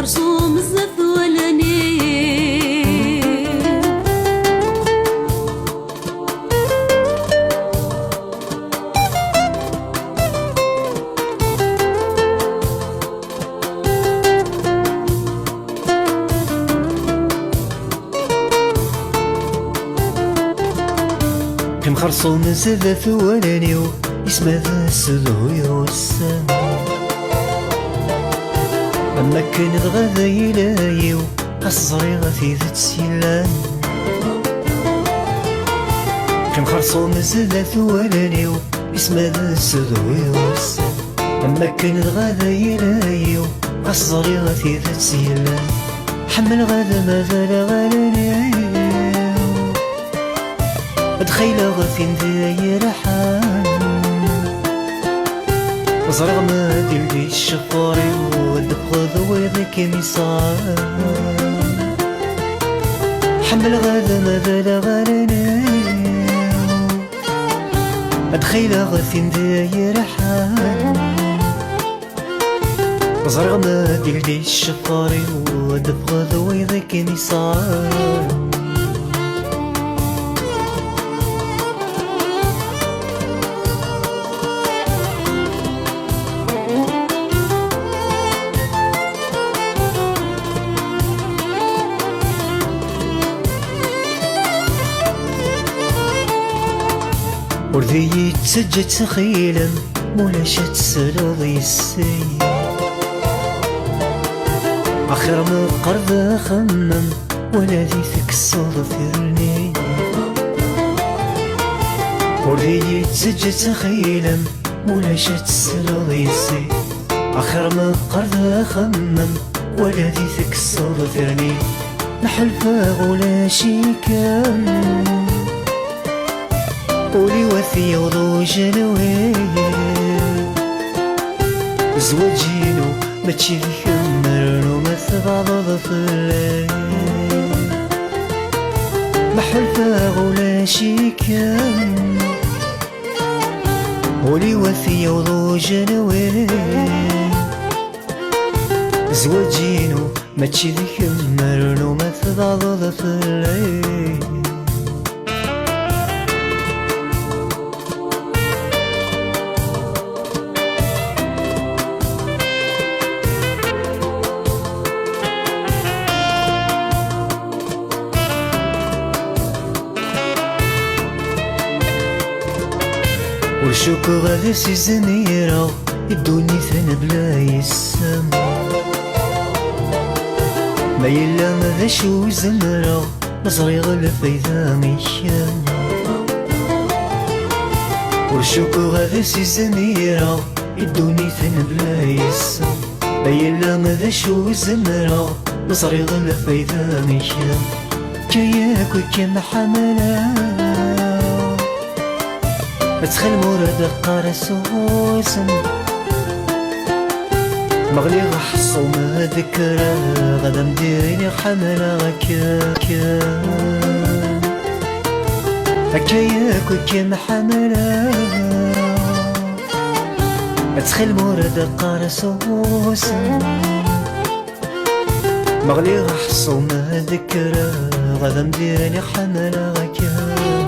خرصوم الزف ولاني كم خرصوم الزف ولاني اسمه ذا السلو والسام أما كان الغدا يلايو قصري غثي ذات سيلان كم خرصوم الزلة ولانيو اسمه ذا السلو والسام أما كان الغدا يلايو قصري غثي ذات سيلان حمل غدا ماذا غالانيو دخيل غثي نداير حان زرغ ما دلبي الشفاري ودبغ ذويضك ميصان حمل غادا ماذا غالاني ادخيل غثي نداير حان زرغ ما دلبي الشفاري ودبغ ذويضك ميصان ورذي يتسجد سخيلا مولاشة سلوضي السيد آخر ما قرض خمم ولا ذيثك الصوض ثرني ورذي يتسجد سخيلا مولاشة سلوضي السيد آخر ما قرض خمم ولا ذيثك الصوض ثرني نحلف ولا شيكا قولي وثي وضو جنوي زوجينو ما تشيلي خمرنو ما ثبعض ظفلي ما حلفا غولا شيكا قولي وثي وضو جنوي زوجينو ما تشيلي خمرنو ما ثبعض ظفلي والشوكو غادا سي زميرة يدوني ثنا بلا يسام ما يلا ماذا شو زمرة نصري غلف إذا ميشان والشوكو غادا سي زميرة يدوني ثنا بلا يسام ما يلا ماذا شو زمرة نصري غلف إذا ميشان كياك وكيما حملان بتخل مراد قارس وسن مغلي غحصو ما ذكرى غدا مديريني حملة غكاكان هكاياك وكيما حملة بتخل مراد قارس وسن مغلي غحصو ما ذكرى غدا مديريني حملة غكاكان